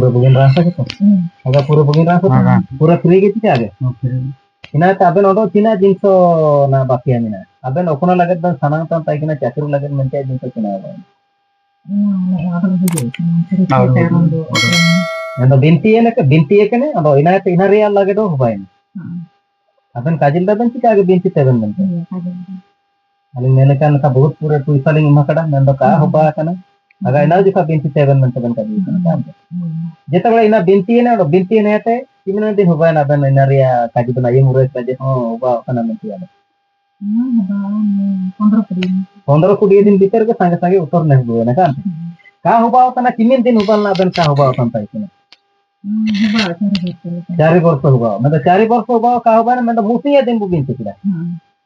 पूरा बुगिन रास्ता के तो अगर पूरा बुगिन रास्ता पूरा फ्री के आगे ina ta aben odo tina jinso na bakia mina aben okona lagat ban sanang tan tai kina chakru lagat mente jinso kina ba ando binti ekene ando ina real lagat do hobain aben kajil da ban chika age binti teben mente alin nelekan ka bahut pura tuisaling makada nando ka hoba kana aga ina jika binti teben mente ban kajil kana jeta bala ina binti ene ate Gimana din hoba na ben ina ria kaji bana ye mure kaje hoba kana mente ada 15 दिन भीतर के संगे संगे उतर नहीं हुए ना kan का होबा kana किमिन दिन होबा ना ben का होबा tan tai kina चारि वर्ष होबा मतलब 4 वर्ष होबा का होबा ना मतलब मुसिया दिन बुगिन tikida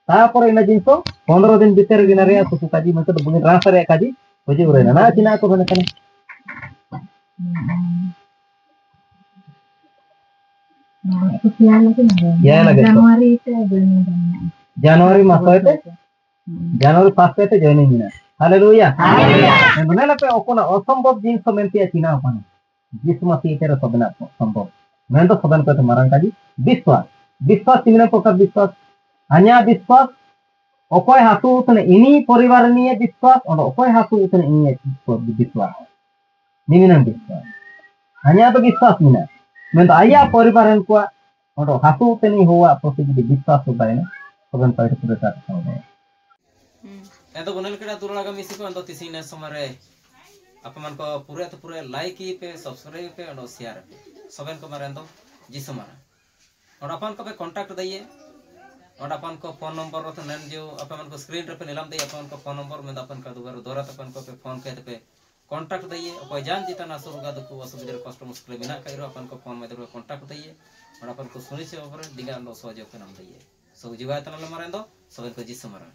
तापर ina jinso 15 दिन भीतर गिना ria suku kaji मतलब बुगिन रास रे kaji होजी उरे ना चिना को बने kana ya lagi Januari masuk itu Januari pas itu joining ina haleluya benar apa okona असंभव जिनिस मेंतिया चिना अपन जिसु मसीह तेरे सबना संभव मैं तो सदन को मारन काजी विश्वास विश्वास तीन प्रकार विश्वास हanya विश्वास অকয় হাসু তনে ইনি পরিবার নিয়ে বিশ্বাস আর অকয় হাসু তনে ইনি বিশ্বাস নিমিনা বিশ্বাস hanya তো বিশ্বাস নিনা मैं तो आया परिवारन को और हासु तनी हुआ प्रति विश्वास होता है ना सबन पाइट पूरे का होता है तो बनल केड़ा तुरला का मिसी को अंदो तिसिने समरे अपन को पूरे लाइक पे सब्सक्राइब पे और शेयर पे सबन को मारे अंदो जिसो मारा और अपन को पे कांटेक्ट दइए और अपन को फोन नंबर तो नन जो अपन को स्क्रीन पे नीलम दे अपन को फोन नंबर में अपन का दुबारा दोरा अपन को पे फोन कहते पे कांटेक्ट दइए कोई जान जीता ना सुरगा दुखु असुविधा कष्ट मुश्किल बिना कइरो अपन को फोन में दे कांटेक्ट दइए और अपन को सुनि से ओवर दिगा लो सहयोग के नाम दइए सब जीवा तना मारे दो सबन को जिसो मारा